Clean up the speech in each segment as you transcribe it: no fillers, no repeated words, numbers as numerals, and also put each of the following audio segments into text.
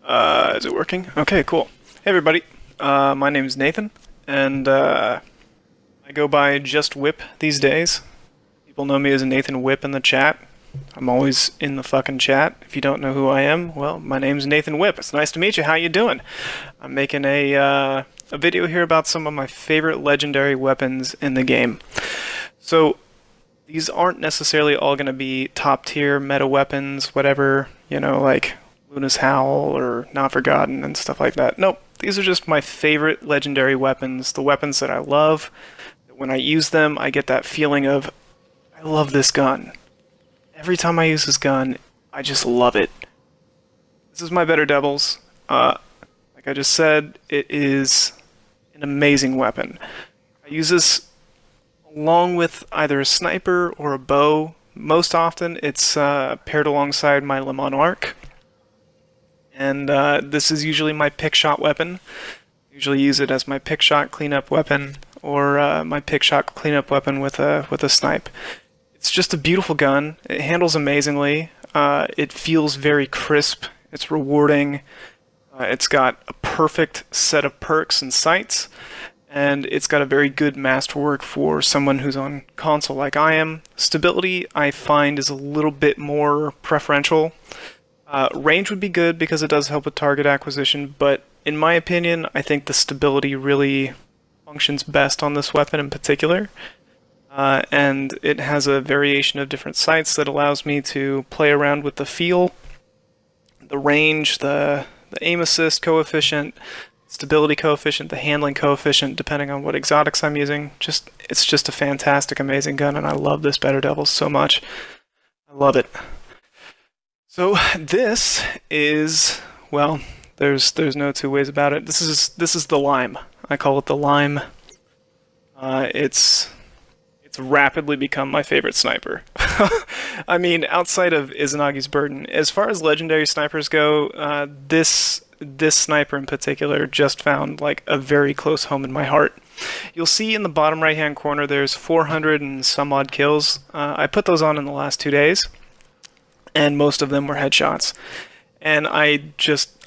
Is it working? Okay, cool. Hey everybody, my name's Nathan, and I go by Just Whip these days. People know me as Nathan Whip in the chat. I'm always in the fucking chat. If you don't know who I am, well, my name's Nathan Whip. It's nice to meet you. How you doing? I'm making a video here about some of my favorite legendary weapons in the game. So these aren't necessarily all going to be top tier meta weapons, whatever, like Luna's Howl or Not Forgotten and stuff like that. Nope, these are just my favorite legendary weapons, the weapons that I love. When I use them, I get that feeling of, I love this gun. Every time I use this gun, I just love it. This is my Better Devils. Like I just said, it is an amazing weapon. I use this along with either a sniper or a bow. Most often, it's paired alongside my Le Mans Arc. And this is usually my pick shot weapon. Usually use it as my pick shot cleanup weapon, or my pick shot cleanup weapon with a snipe. It's just a beautiful gun. It handles amazingly. It feels very crisp. It's rewarding. It's got a perfect set of perks and sights, and it's got a very good masterwork for someone who's on console like I am. Stability, I find, is a little bit more preferential. Range would be good because it does help with target acquisition, but in my opinion, I think the stability really functions best on this weapon in particular. And it has a variation of different sights that allows me to play around with the feel, the range, the aim assist coefficient, stability coefficient, the handling coefficient, depending on what exotics I'm using. It's just a fantastic, amazing gun, and I love this Better Devil so much. I love it. So this is, well, there's no two ways about it. This is the Lime. I call it the Lime. It's rapidly become my favorite sniper. I mean, outside of Izanagi's Burden, as far as legendary snipers go, this sniper in particular just found like a very close home in my heart. You'll see in the bottom right hand corner there's 400 and some odd kills. I put those on in the last 2 days, and most of them were headshots. And I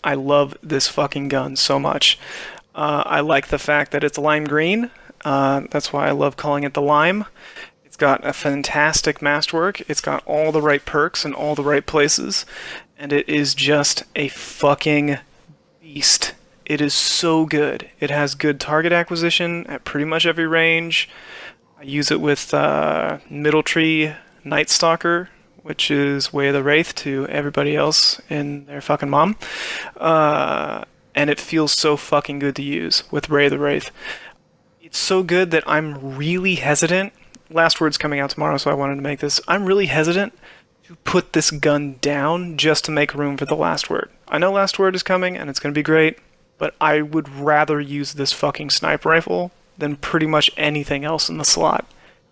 love this fucking gun so much. I like the fact that it's lime green. That's why I love calling it the Lime. It's got a fantastic masterwork. It's got all the right perks in all the right places. And it is just a fucking beast. It is so good. It has good target acquisition at pretty much every range. I use it with Middle Tree Night Stalker, which is Way of the Wraith to everybody else in their fucking mom. And it feels so fucking good to use with Way of the Wraith. It's so good that I'm really hesitant. Last word's coming out tomorrow, so I wanted to make this. I'm really hesitant to put this gun down just to make room for the last word. I know last word is coming, and it's going to be great, but I would rather use this fucking sniper rifle than pretty much anything else in the slot.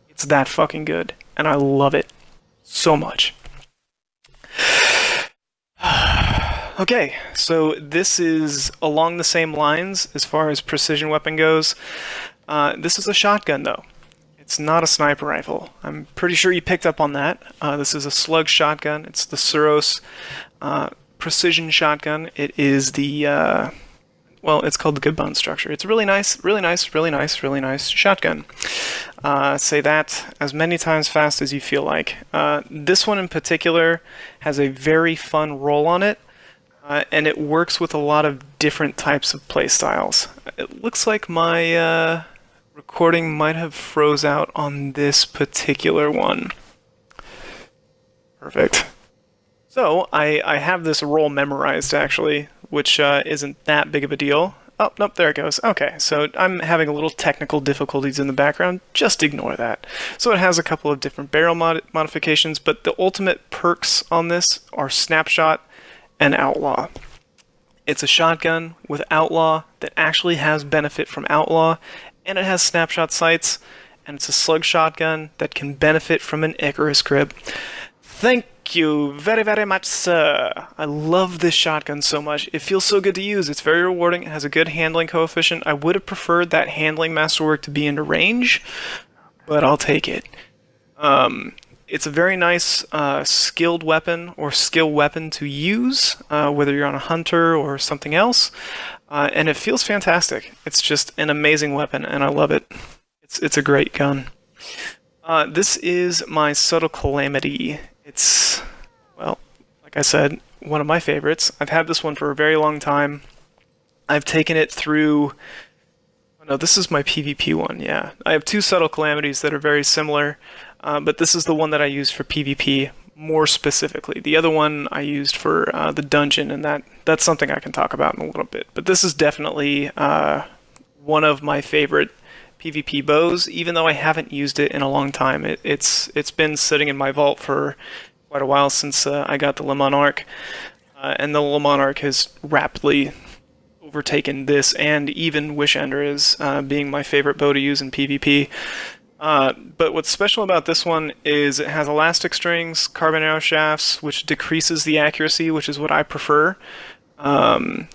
It's that fucking good, and I love it so much. Okay, so this is along the same lines as far as precision weapon goes. This is a shotgun, though. It's not a sniper rifle. I'm pretty sure you picked up on that. This is a slug shotgun. It's the Suros precision shotgun. It is the, well, it's called the Good Bone Structure. It's a really nice shotgun. Say that as many times fast as you feel like. This one in particular has a very fun roll on it. And it works with a lot of different types of playstyles. It looks like my recording might have froze out on this particular one. Perfect. So, I have this roll memorized, actually, which isn't that big of a deal. Oh, nope, there it goes. Okay, so I'm having a little technical difficulties in the background. Just ignore that. So it has a couple of different barrel modifications, but the ultimate perks on this are Snapshot and Outlaw. It's a shotgun with Outlaw that actually has benefit from Outlaw, and it has snapshot sights, and it's a slug shotgun that can benefit from an Icarus grip. Thank you very, very much, sir. I love this shotgun so much. It feels so good to use. It's very rewarding. It has a good handling coefficient. I would have preferred that handling masterwork to be into range, but I'll take it. it's a very nice skilled weapon or skill weapon to use, whether you're on a hunter or something else, and it feels fantastic. It's just an amazing weapon, and I love it. It's a great gun. This is my Subtle Calamity. It's, well, like I said, one of my favorites. I've had this one for a very long time. I've taken it through... Oh no, this is my PvP one, yeah. I have two Subtle Calamities that are very similar, but this is the one that I use for PvP more specifically. The other one I used for the dungeon, and that's something I can talk about in a little bit. But this is definitely one of my favorite PvP bows, even though I haven't used it in a long time. It's been sitting in my vault for quite a while since I got the Le Monarque, and the Le Monarque has rapidly overtaken this and even Wish Ender as being my favorite bow to use in PvP. But what's special about this one is it has elastic strings, carbon arrow shafts, which decreases the accuracy, which is what I prefer. And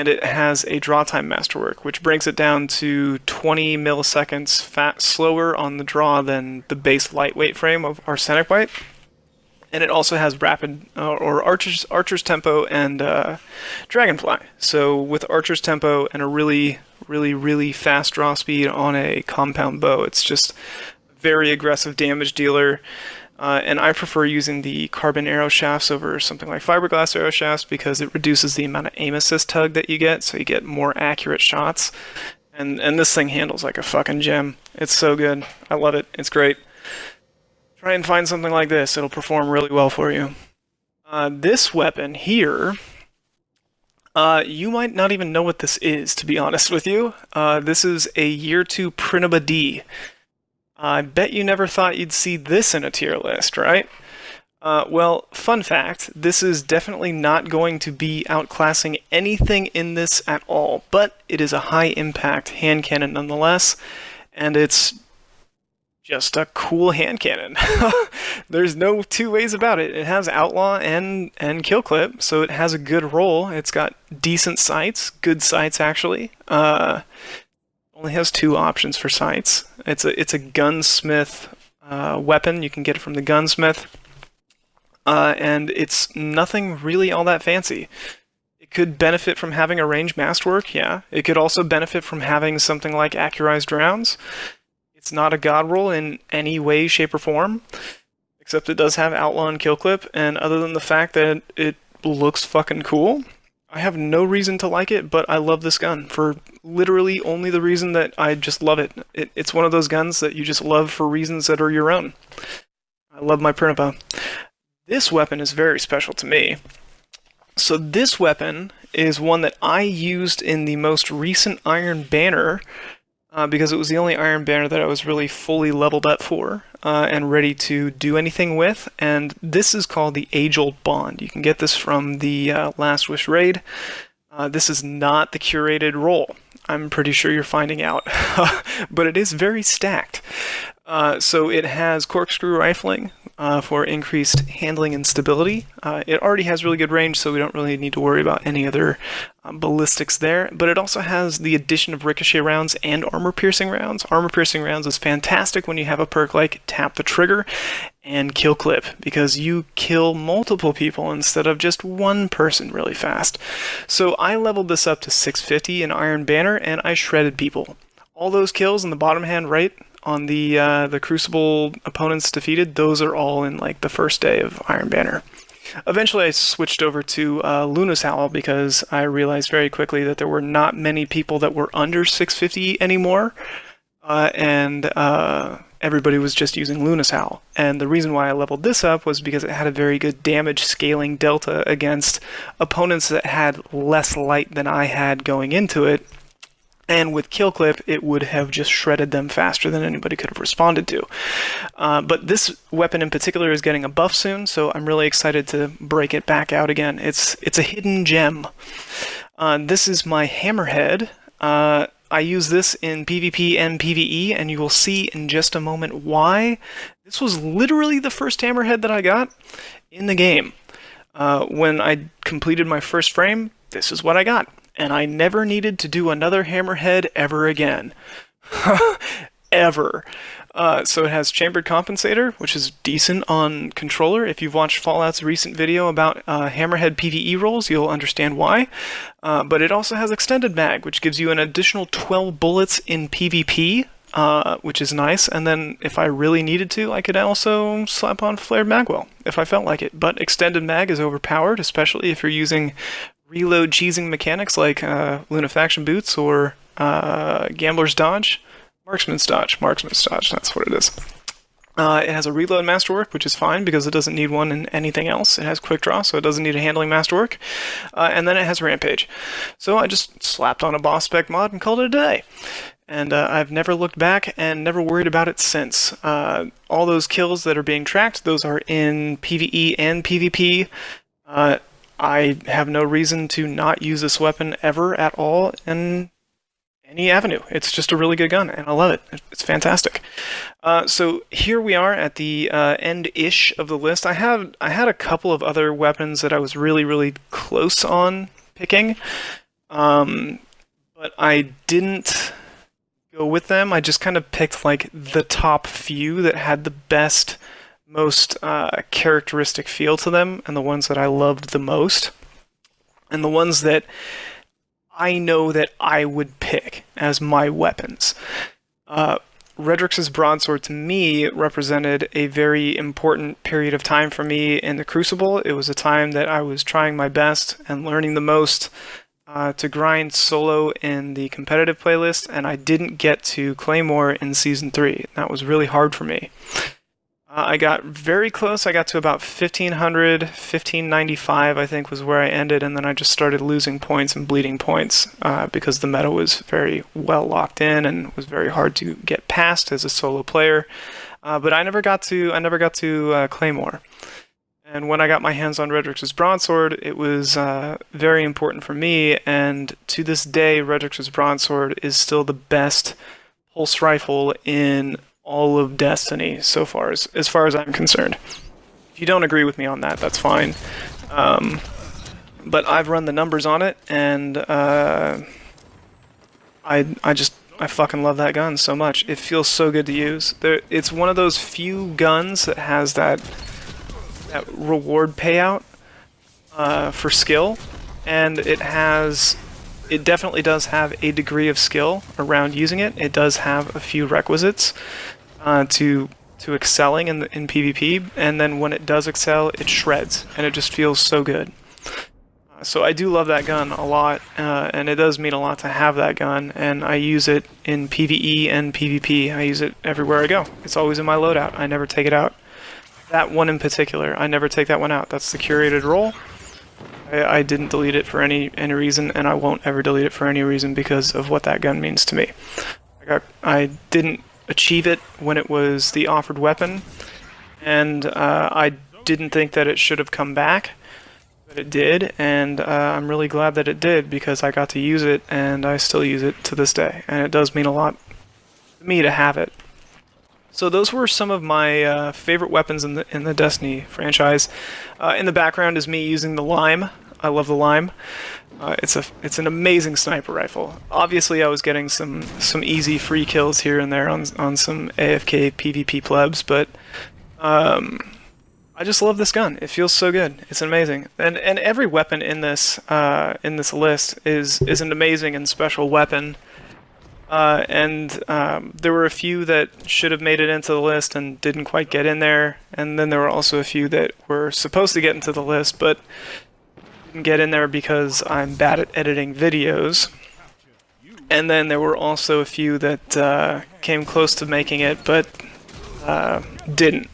it has a draw time masterwork, which brings it down to 20 milliseconds slower on the draw than the base lightweight frame of Arsenic White. And it also has rapid, or Archer's Tempo and Dragonfly. So with Archer's Tempo and a really fast draw speed on a compound bow, it's just a very aggressive damage dealer. And I prefer using the carbon arrow shafts over something like fiberglass arrow shafts because it reduces the amount of aim assist tug that you get, so you get more accurate shots. And this thing handles like a fucking gem. It's so good. I love it. It's great. Try and find something like this. It'll perform really well for you. This weapon here, you might not even know what this is, to be honest with you. This is a Year 2 Prinaba D. I bet you never thought you'd see this in a tier list, right? Well, fun fact, this is definitely not going to be outclassing anything in this at all, but it is a high-impact hand cannon nonetheless, and it's just a cool hand cannon. There's no two ways about it. It has outlaw and kill clip, so it has a good roll. It's got decent sights, good sights actually. Only has two options for sights. It's a gunsmith weapon. You can get it from the gunsmith, and it's nothing really all that fancy. It could benefit from having a ranged masterwork, yeah. It could also benefit from having something like accurized rounds. It's not a god roll in any way, shape, or form, except it does have outlaw and kill clip, and other than the fact that it looks fucking cool, I have no reason to like it, but I love this gun for literally only the reason that I just love it. It's one of those guns that you just love for reasons that are your own. I love my Prinaba. This weapon is very special to me. So this weapon is one that I used in the most recent Iron Banner, because it was the only Iron Banner that I was really fully leveled up for and ready to do anything with, and this is called the Age-Old Bond. You can get this from the Last Wish raid. This is not the curated roll. I'm pretty sure you're finding out, but it is very stacked. So it has corkscrew rifling for increased handling and stability. It already has really good range, so we don't really need to worry about any other ballistics there, but it also has the addition of ricochet rounds and armor-piercing rounds. Armor-piercing rounds is fantastic when you have a perk like Tap the Trigger and Kill Clip, because you kill multiple people instead of just one person really fast. So I leveled this up to 650 in Iron Banner, and I shredded people. All those kills in the bottom hand right on the Crucible opponents defeated, those are all in like the first day of Iron Banner. Eventually I switched over to Luna's Howl because I realized very quickly that there were not many people that were under 650 anymore, and everybody was just using Luna's Howl. And the reason why I leveled this up was because it had a very good damage scaling delta against opponents that had less light than I had going into it. And with Kill Clip, it would have just shredded them faster than anybody could have responded to. But this weapon in particular is getting a buff soon, so I'm really excited to break it back out again. It's a hidden gem. This is my Hammerhead. I use this in PvP and PvE, and you will see in just a moment why. This was literally the first Hammerhead that I got in the game. When I completed my first frame, this is what I got. And I never needed to do another Hammerhead ever again. ever. So it has chambered compensator, which is decent on controller. If you've watched Fallout's recent video about hammerhead PvE rolls, you'll understand why. But it also has extended mag, which gives you an additional 12 bullets in PvP, which is nice. And then if I really needed to, I could also slap on flared magwell if I felt like it. But extended mag is overpowered, especially if you're using reload cheesing mechanics like Lunafaction boots or Gambler's Dodge. Marksman's Dodge, that's what it is. It has a reload masterwork, which is fine because it doesn't need one in anything else. It has quick draw, so it doesn't need a handling masterwork. And then it has rampage. So I just slapped on a boss spec mod and called it a day. And I've never looked back and never worried about it since. All those kills that are being tracked, those are in PvE and PvP. I have no reason to not use this weapon ever at all in any avenue. It's just a really good gun, and I love it. It's fantastic. So here we are at the end-ish of the list. I had a couple of other weapons that I was really, really close on picking, but I didn't go with them. I just kind of picked like the top few that had the best, most characteristic feel to them, and the ones that I loved the most, and the ones that I know that I would pick as my weapons. Redrix's broadsword to me represented a very important period of time for me in the Crucible. It was a time that I was trying my best and learning the most to grind solo in the competitive playlist, and I didn't get to Claymore in Season 3. That was really hard for me. I got very close. I got to about 1500, 1595, I think, was where I ended, and then I just started losing points and bleeding points because the meta was very well locked in and was very hard to get past as a solo player. But I never got to Claymore. And when I got my hands on Redrix's broadsword, it was very important for me, and to this day, Redrix's broadsword is still the best pulse rifle in all of Destiny so far, as far as I'm concerned. If you don't agree with me on that, that's fine. But I've run the numbers on it, and I fucking love that gun so much. It feels so good to use. It's one of those few guns that has that reward payout for skill, and it definitely does have a degree of skill around using it. It does have a few requisites to excelling in PvP, and then when it does excel, it shreds, and it just feels so good. So I do love that gun a lot, and it does mean a lot to have that gun, and I use it in PvE and PvP. I use it everywhere I go. It's always in my loadout. I never take it out. That one in particular, I never take that one out. That's the curated role. I didn't delete it for any reason, and I won't ever delete it for any reason because of what that gun means to me. I didn't achieve it when it was the offered weapon, and I didn't think that it should have come back, but it did, and I'm really glad that it did because I got to use it, and I still use it to this day, and it does mean a lot to me to have it. So those were some of my favorite weapons in the Destiny franchise. In the background is me using the Lime. I love the Lime. It's an amazing sniper rifle. Obviously, I was getting some easy free kills here and there on some AFK PvP plebs, but I just love this gun. It feels so good. It's amazing, and every weapon in this list is an amazing and special weapon. There were a few that should have made it into the list and didn't quite get in there, and then there were also a few that were supposed to get into the list but didn't get in there because I'm bad at editing videos. And then there were also a few that came close to making it but didn't.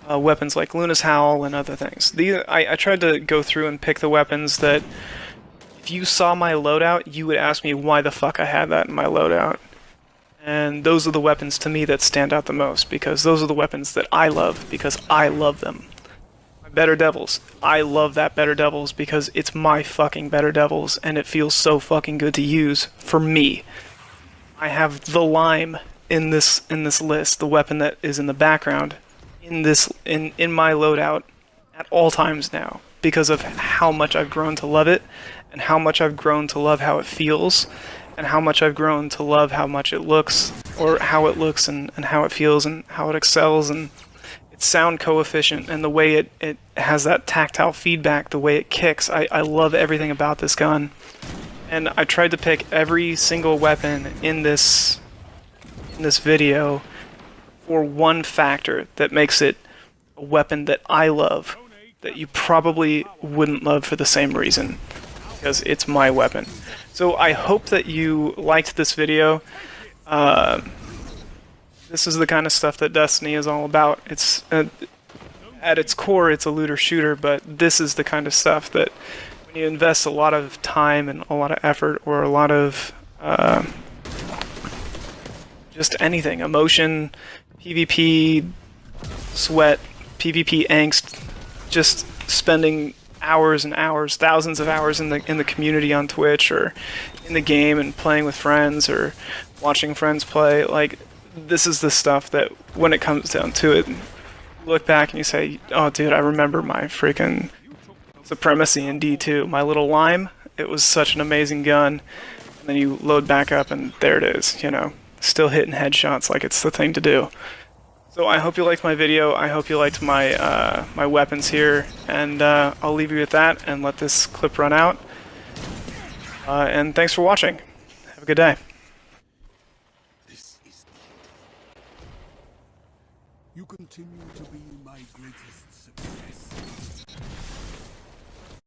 Weapons like Luna's Howl and other things. I tried to go through and pick the weapons that if you saw my loadout, you would ask me why the fuck I had that in my loadout. And those are the weapons to me that stand out the most, because those are the weapons that I love, because I love them. My Better Devils. I love that Better Devils because it's my fucking Better Devils, and it feels so fucking good to use for me. I have the Lime in this list, the weapon that is in the background, in my loadout at all times now, because of how much I've grown to love it, and how much I've grown to love how it feels, and how much I've grown to love how much it looks, or how it looks and how it feels and how it excels, and its sound coefficient and the way it has that tactile feedback, the way it kicks. I love everything about this gun. And I tried to pick every single weapon in this video for one factor that makes it a weapon that I love, that you probably wouldn't love for the same reason, because it's my weapon. So I hope that you liked this video. This is the kind of stuff that Destiny is all about. It's at its core, it's a looter shooter, but this is the kind of stuff that when you invest a lot of time and a lot of effort, or a lot of just anything, emotion, PvP, sweat, PvP angst, just spending hours and hours, thousands of hours in the community on Twitch, or in the game and playing with friends, or watching friends play. Like, this is the stuff that, when it comes down to it, you look back and you say, oh dude, I remember my freaking Supremacy in D2, my little Lime. It was such an amazing gun. And then you load back up and there it is, you know, still hitting headshots like it's the thing to do. So I hope you liked my video. I hope you liked my my weapons here, and I'll leave you with that and let this clip run out. And thanks for watching. Have a good day. You continue to be my greatest success.